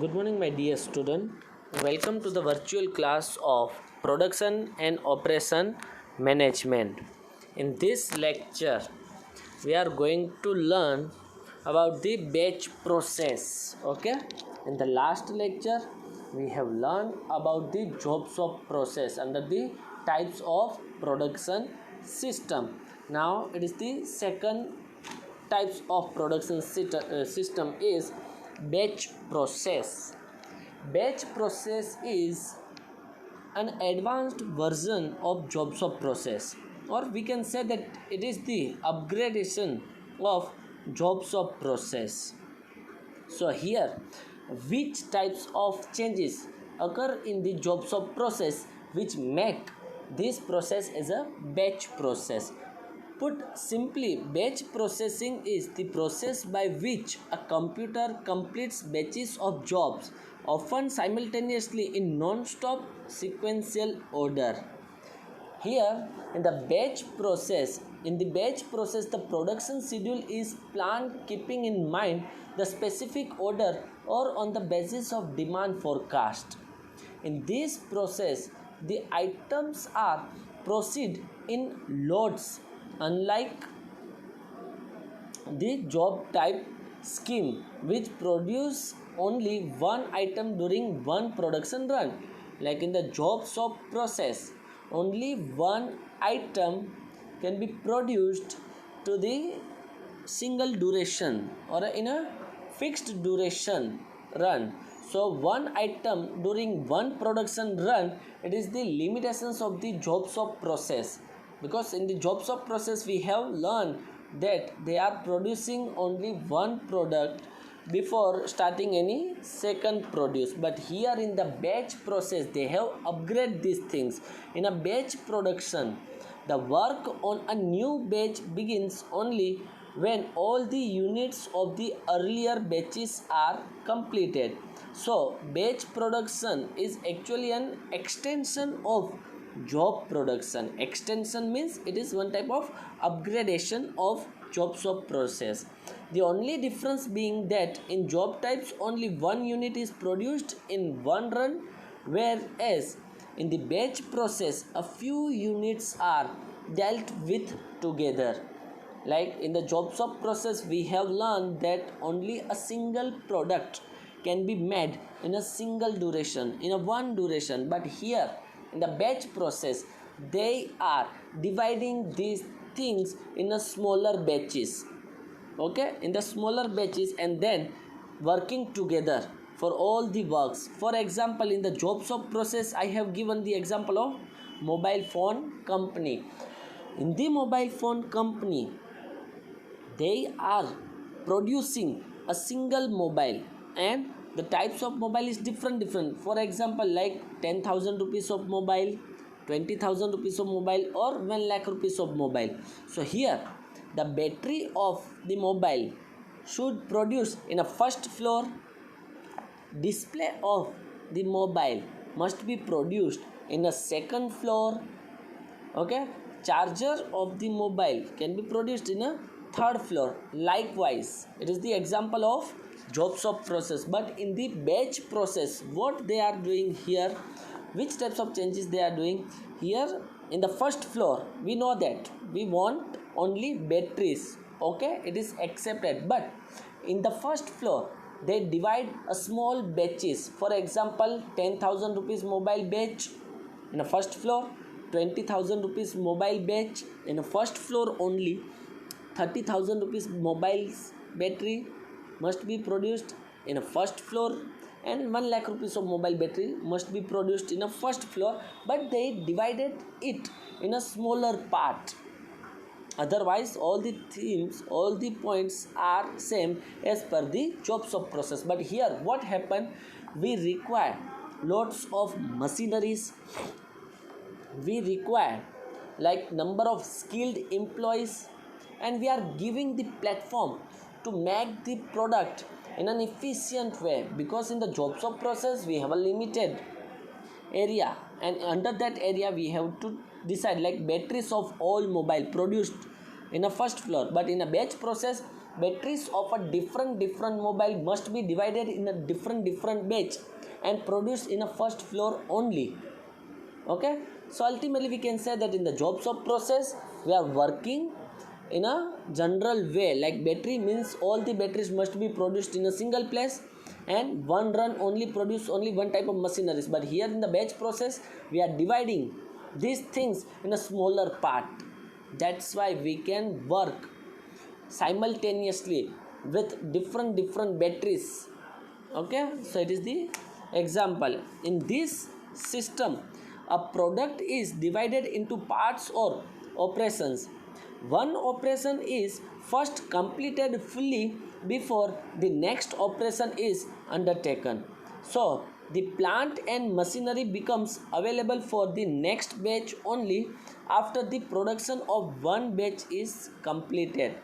Good morning, my dear student. Welcome to the virtual class of Production and Operation Management. In this lecture, we are going to learn about the batch process. Okay? In the last lecture, we have learned about the jobs of process under the types of production system. Now, it is the second types of production system is batch process. Batch process is an advanced version of jobs of process, or we can say that it is the upgradation of jobs of process. So here, which types of changes occur in the jobs of process which make this process as a batch process? Put simply, batch processing is the process by which a computer completes batches of jobs, often simultaneously in non-stop sequential order. Here, in the batch process, the production schedule is planned keeping in mind the specific order or on the basis of demand forecast. In this process, the items are proceed in loads, unlike the job type scheme which produce only one item during one production run. Like in the jobs of process, only one item can be produced to the single duration or in a fixed duration run. So one item during one production run, it is the limitations of the jobs of process, because in the jobs of process we have learned that they are producing only one product before starting any second produce. But here in the batch process they have upgraded these things. In a batch production, the work on a new batch begins only when all the units of the earlier batches are completed. So batch production is actually an extension of job production. Extension means it is one type of upgradation of jobs of process. The only difference being that in job types only one unit is produced in one run, whereas in the batch process a few units are dealt with together. Like in the jobs of process we have learned that only a single product can be made in a single duration, in a one duration. But here in the batch process they are dividing these things in a smaller batches, okay, in the smaller batches, and then working together for all the works. For example, in the jobs of process I have given the example of mobile phone company. In the mobile phone company they are producing a single mobile, and the types of mobile is different. For example, like 10,000 rupees of mobile, 20,000 rupees of mobile, or 1 lakh rupees of mobile. So here the battery of the mobile should produce in a first floor, display of the mobile must be produced in a second floor, okay, charger of the mobile can be produced in a third floor. Likewise, it is the example of jobs of process. But in the batch process what they are doing here, which types of changes they are doing here? In the first floor we know that we want only batteries, okay, it is accepted. But in the first floor they divide a small batches. For example, 10,000 rupees mobile batch in the first floor, 20,000 rupees mobile batch in the first floor only, 30,000 rupees mobile battery must be produced in a first floor, and 1 lakh rupees of mobile battery must be produced in a first floor. But they divided it in a smaller part. Otherwise all the themes, all the points are same as per the jobs of process. But here what happened, we require lots of machineries, we require like number of skilled employees, and we are giving the platform to make the product in an efficient way. Because in the jobs of process we have a limited area, and under that area we have to decide like batteries of all mobile produced in a first floor. But in a batch process batteries of a different mobile must be divided in a different batch and produced in a first floor only. Okay, so ultimately we can say that in the job shop process we are working in a general way, like battery means all the batteries must be produced in a single place and one run only produce only one type of machineries. But here in the batch process we are dividing these things in a smaller part. That's why we can work simultaneously with different batteries. Okay, so it is the example. In this system a product is divided into parts or operations. One operation is first completed fully before the next operation is undertaken. So the plant and machinery becomes available for the next batch only after the production of one batch is completed.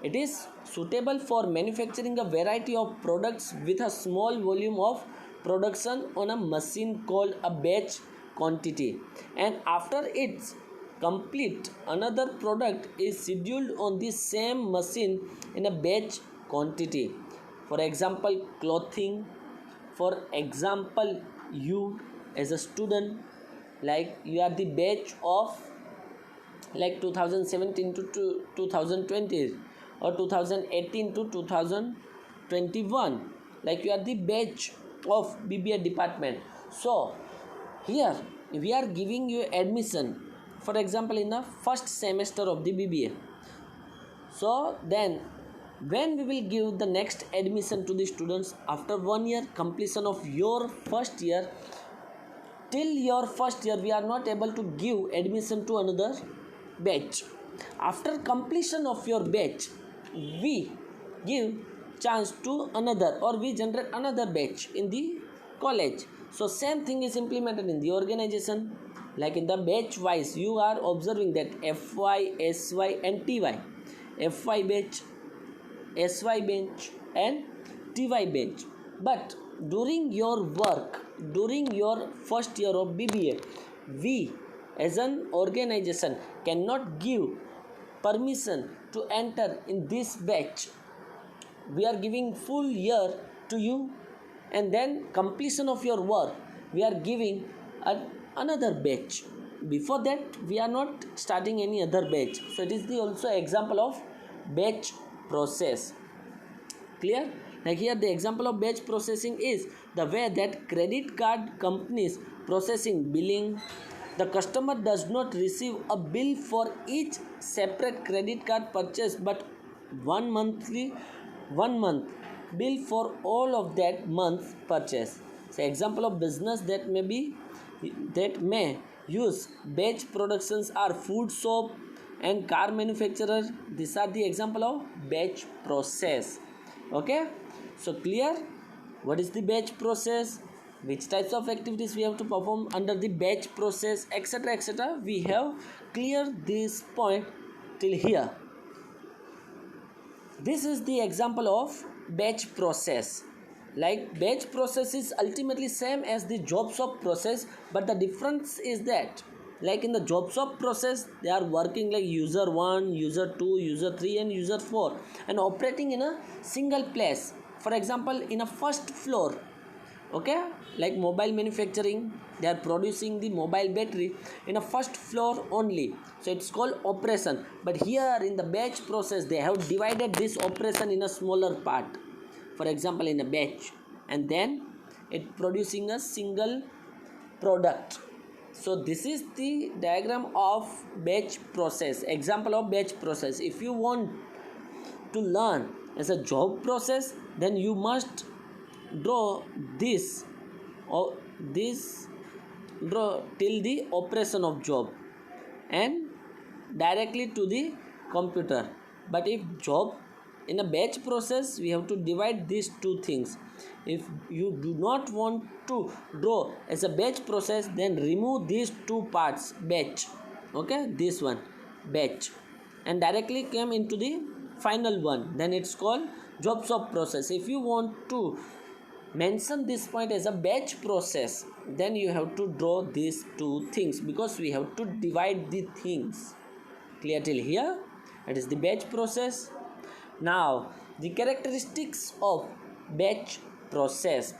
It is suitable for manufacturing a variety of products with a small volume of production on a machine called a batch quantity, and after it's complete another product is scheduled on the same machine in a batch quantity. For example, clothing. For example, you as a student, like you are the batch of like 2017 to 2020 or 2018 to 2021, like you are the batch of BBA department. So here we are giving you admission, for example in the first semester of the BBA. So then when we will give the next admission to the students after 1 year completion of your first year, till your first year we are not able to give admission to another batch. After completion of your batch we give chance to another, or we generate another batch in the college. So same thing is implemented in the organization. Like in the batch wise you are observing that FY, SY and TY. FY batch, SY bench and TY bench. But during your work, during your first year of BBA, we as an organization cannot give permission to enter in this batch. We are giving full year to you, and then completion of your work we are giving another batch. Before that we are not starting any other batch. So it is the also example of batch process. Clear? Like here the example of batch processing is the way that credit card companies processing billing. The customer does not receive a bill for each separate credit card purchase, but one month bill for all of that month purchase. So example of business that may use batch productions are food shop and car manufacturer. These are the example of batch process. Okay, so clear what is the batch process, which types of activities we have to perform under the batch process, etc. We have cleared this point till here. This is the example of batch process. Like batch process is ultimately same as the job shop process, but the difference is that like in the job shop process they are working like user 1, user 2, user 3 and user 4 and operating in a single place. For example, in a first floor, okay, like mobile manufacturing, they are producing the mobile battery in a first floor only, so it's called operation. But here in the batch process they have divided this operation in a smaller part, for example in a batch, and then it producing a single product. So this is the diagram of batch process, example of batch process. If you want to learn as a job process, then you must draw this or this, draw till the operation of job and directly to the computer. But if job in a batch process we have to divide these two things. If you do not want to draw as a batch process, then remove these two parts batch, okay, this one batch, and directly came into the final one, then it's called job shop process. If you want to mention this point as a batch process, then you have to draw these two things because we have to divide the things. Clear till here? It is the batch process. Now, the characteristics of batch process.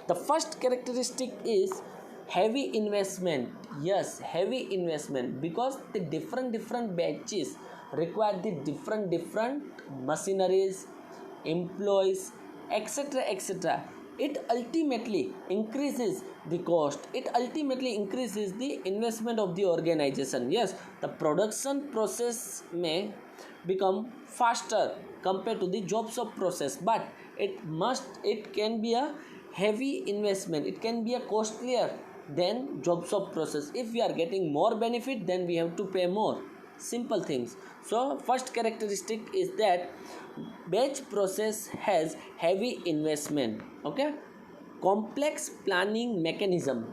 The first characteristic is heavy investment. Yes, heavy investment, because the different batches require the different machineries, employees, etc. It ultimately increases the cost. It ultimately increases the investment of the organization. Yes, the production process may become faster compared to the job shop process, but it can be a heavy investment, it can be a costlier than job shop process. If we are getting more benefit, then we have to pay more. Simple things. So first characteristic is that batch process has heavy investment. Okay. Complex planning mechanism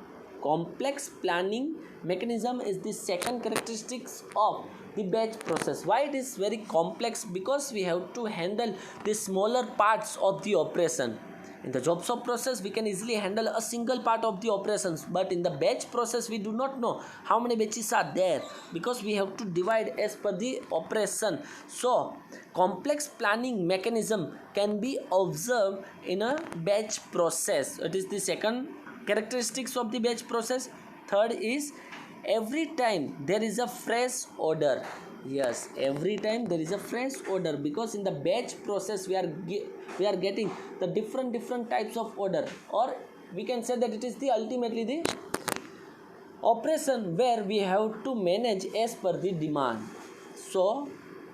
is the second characteristics of the batch process. Why it is very complex? Because we have to handle the smaller parts of the operation. In the job shop process, we can easily handle a single part of the operations, but in the batch process, we do not know how many batches are there, because we have to divide as per the operation. So complex planning mechanism can be observed in a batch process. It is the second characteristics of the batch process. Third is every time there is a fresh order. Yes, every time there is a fresh order, because in the batch process we are getting the different types of order, or we can say that it is the ultimately the operation where we have to manage as per the demand. So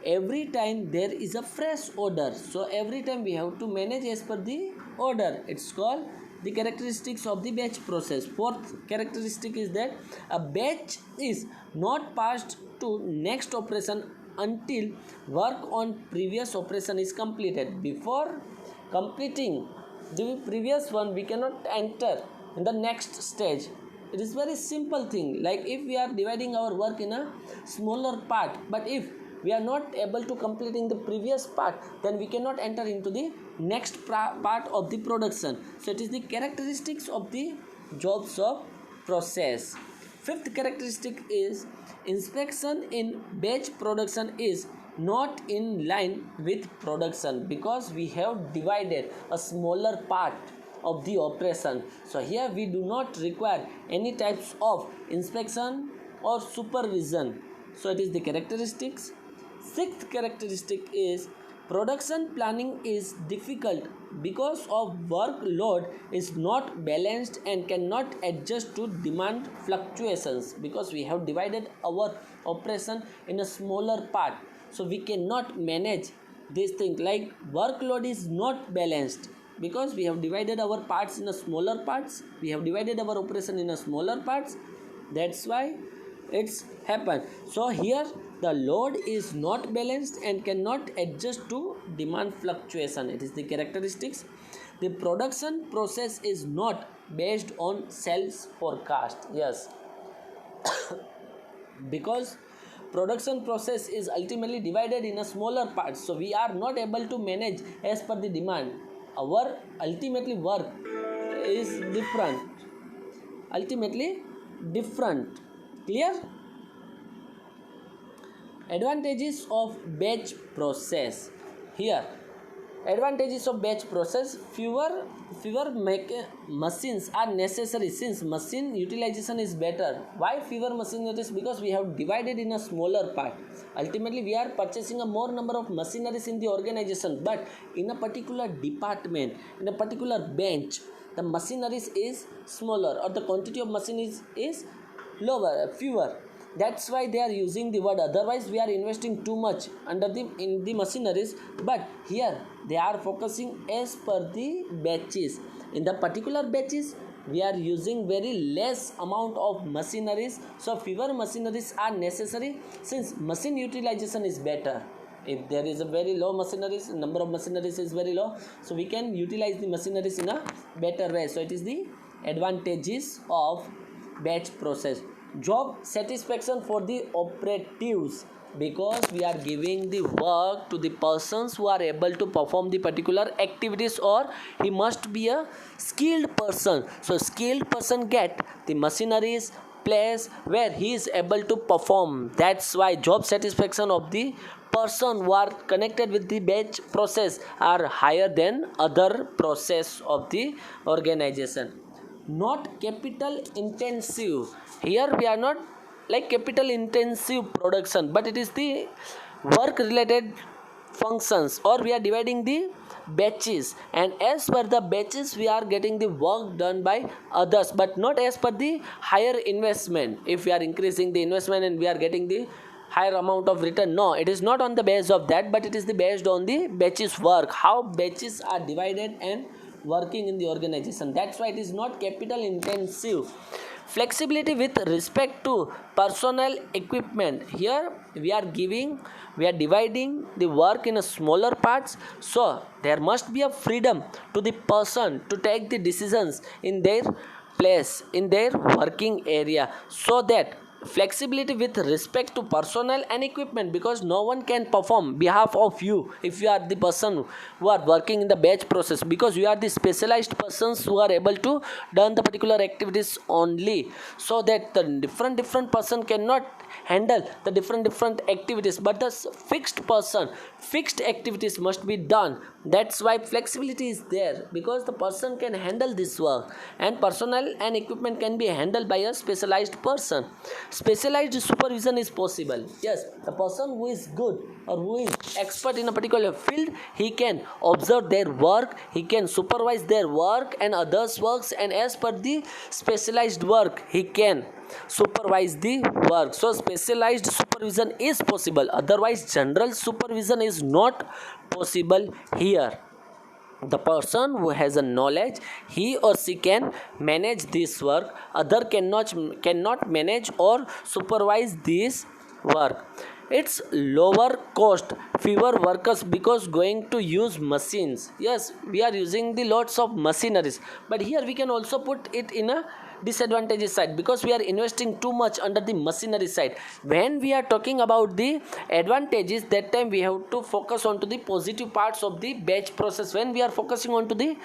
every time there is a fresh order, so every time we have to manage as per the order. It's called the characteristics of the batch process. Fourth characteristic is that a batch is not passed to next operation until work on previous operation is completed. Before completing the previous one, we cannot enter in the next stage. It is very simple thing. Like if we are dividing our work in a smaller part, but if we are not able to completing the previous part, then we cannot enter into the next part of the production. So it is the characteristics of the job shop process. Fifth characteristic is inspection in batch production is not in line with production, because we have divided a smaller part of the operation. So here we do not require any types of inspection or supervision. So it is the characteristics. Sixth characteristic is production planning is difficult because of workload is not balanced and cannot adjust to demand fluctuations, because we have divided our operation in a smaller part, so we cannot manage this thing. Like workload is not balanced, because we have divided our parts in a smaller parts, we have divided our operation in a smaller parts. That's why it's happened. So here the load is not balanced and cannot adjust to demand fluctuation. It is the characteristics. The production process is not based on sales forecast. Yes, because production process is ultimately divided in a smaller parts, so we are not able to manage as per the demand. Our ultimately work is different. Clear? Advantages of batch process. Here advantages of batch process: fewer machines are necessary, since machine utilization is better. Why fewer machines? Because we have divided in a smaller part. Ultimately we are purchasing a more number of machineries in the organization, but in a particular department, in a particular bench, the machineries is smaller, or the quantity of machines is lower, fewer. That's why they are using the word. Otherwise we are investing too much in the machineries, but here they are focusing as per the batches. In the particular batches we are using very less amount of machineries, so fewer machineries are necessary, since machine utilization is better. If there is a very low machineries, number of machineries is very low, so we can utilize the machineries in a better way. So it is the advantages of batch process. Job satisfaction for the operatives, because we are giving the work to the persons who are able to perform the particular activities, or he must be a skilled person. So skilled person get the machineries, place where he is able to perform. That's why job satisfaction of the person who are connected with the batch process are higher than other process of the organization. Not capital intensive. Here we are not like capital intensive production, but it is the work related functions, or we are dividing the batches, and as per the batches we are getting the work done by others, but not as per the higher investment. If we are increasing the investment and we are getting the higher amount of return, no, it is not on the base of that, but it is the based on the batches work, how batches are divided and working in the organization. That's why it is not capital intensive. Flexibility with respect to personal equipment. Here we are dividing the work in a smaller parts, so there must be a freedom to the person to take the decisions in their place, in their working area, so that flexibility with respect to personnel and equipment, because no one can perform behalf of you if you are the person who are working in the batch process, because you are the specialized persons who are able to done the particular activities only, so that the different person cannot handle the different activities, but the fixed activities must be done. That's why flexibility is there, because the person can handle this work, and personnel and equipment can be handled by a specialized person. Specialized supervision is possible. Yes, the person who is good or who is expert in a particular field, he can observe their work, he can supervise their work and others works, and as per the specialized work he can supervise the work. So specialized supervision is possible, otherwise general supervision is not possible here. The person who has a knowledge, he or she can manage this work, other cannot manage or supervise this work. It's lower cost, fewer workers, because going to use machines. Yes, we are using the lots of machineries, but here we can also put it in a disadvantages side, because we are investing too much under the machinery side. When we are talking about the advantages, that time we have to focus on to the positive parts of the batch process. When we are focusing on to the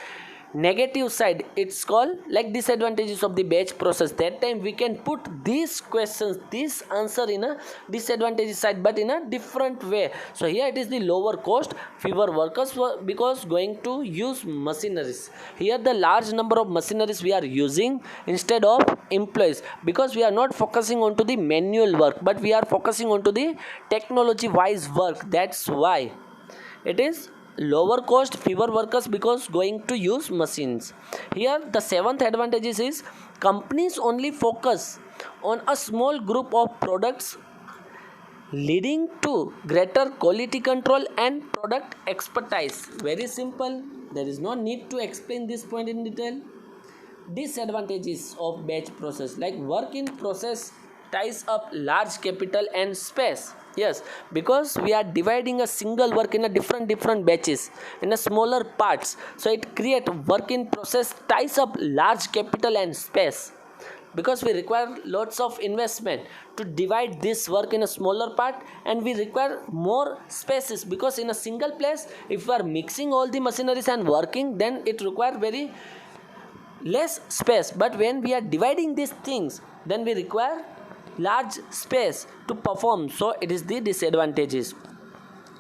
negative side, it's called like disadvantages of the batch process. That time we can put these questions, this answer in a disadvantages side, but in a different way. So here it is the lower cost, fewer workers, because going to use machineries. Here the large number of machineries we are using instead of employees, because we are not focusing on to the manual work, but we are focusing on to the technology wise work. That's why it is lower cost, fewer workers, because going to use machines. Here the seventh advantage is companies only focus on a small group of products, leading to greater quality control and product expertise. Very simple, there is no need to explain this point in detail. Disadvantages of batch process, like work in process ties up large capital and space. Yes, because we are dividing a single work in a different batches in a smaller parts, so it create work in process ties up large capital and space, because we require lots of investment to divide this work in a smaller part, and we require more spaces, because in a single place if we are mixing all the machineries and working, then it require very less space, but when we are dividing these things, then we require large space to perform. So it is the disadvantages.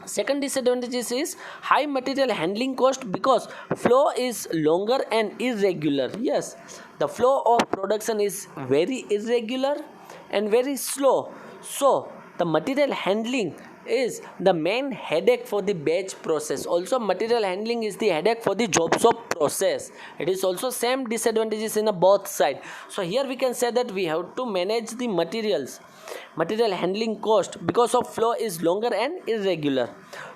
Second disadvantages is high material handling cost, because flow is longer and irregular. Yes, the flow of production is very irregular and very slow, so the material handling is the main headache for the batch process. Also material handling is the headache for the job shop process. It is also same disadvantages in a both side. So here we can say that we have to manage the material handling cost, because of flow is longer and irregular.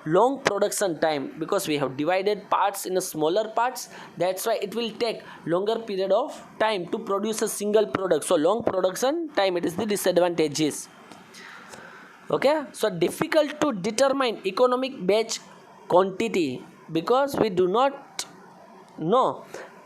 Long production time, because we have divided parts in a smaller parts, that's why it will take longer period of time to produce a single product. So long production time, it is the disadvantages. Okay, so difficult to determine economic batch quantity, because we do not know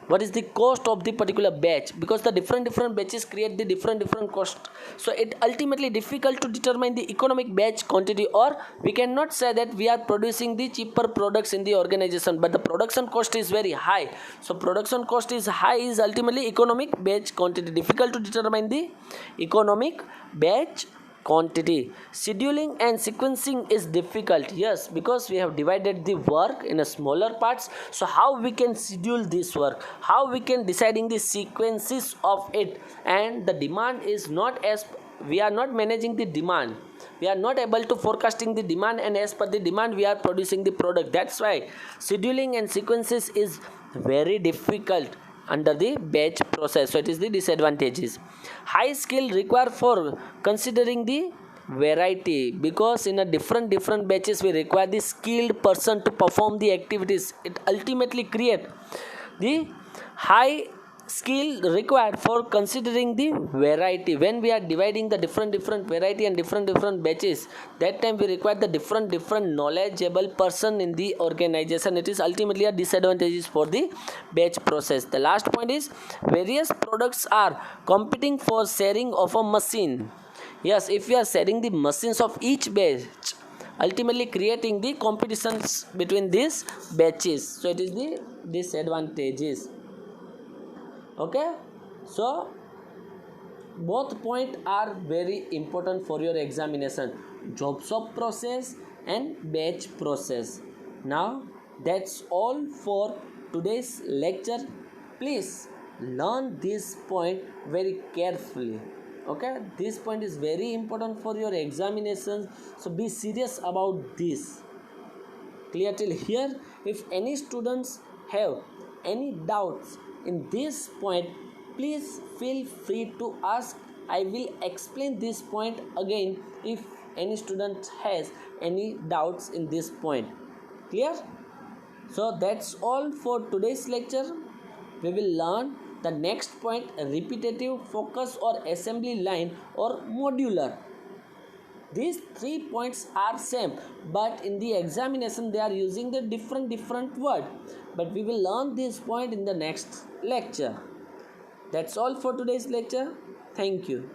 what is the cost of the particular batch, because the different batches create the different cost. So it ultimately difficult to determine the economic batch quantity, or we cannot say that we are producing the cheaper products in the organization, but the production cost is very high. So production cost is high is ultimately economic batch quantity, difficult to determine the economic batch quantity. Scheduling and sequencing is difficult, yes, because we have divided the work in a smaller parts. So how we can schedule this work, how we can deciding the sequences of it, and the demand is not as, we are not managing the demand, we are not able to forecasting the demand, and as per the demand we are producing the product. That's why scheduling and sequences is very difficult under the batch process. So it is the disadvantages. High skill required for considering the variety, because in a different batches we require the skilled person to perform the activities. It ultimately create the high skill required for considering the variety. When we are dividing the different variety and different batches, that time we require the different knowledgeable person in the organization. It is ultimately a disadvantages for the batch process. The last point is various products are competing for sharing of a machine. Yes, if we are sharing the machines of each batch, ultimately creating the competitions between these batches. So it is the disadvantages. Okay, so both point are very important for your examination, job shop process and batch process. Now that's all for today's lecture. Please learn this point very carefully. Okay, this point is very important for your examinations, so be serious about this. Clear till here? If any students have any doubts in this point, please feel free to ask. I will explain this point again if any student has any doubts in this point. Clear? So that's all for today's lecture. We will learn the next point, repetitive, focus or assembly line or modular. These 3 points are same, but in the examination they are using the different word. But we will learn this point in the next lecture. That's all for today's lecture. Thank you.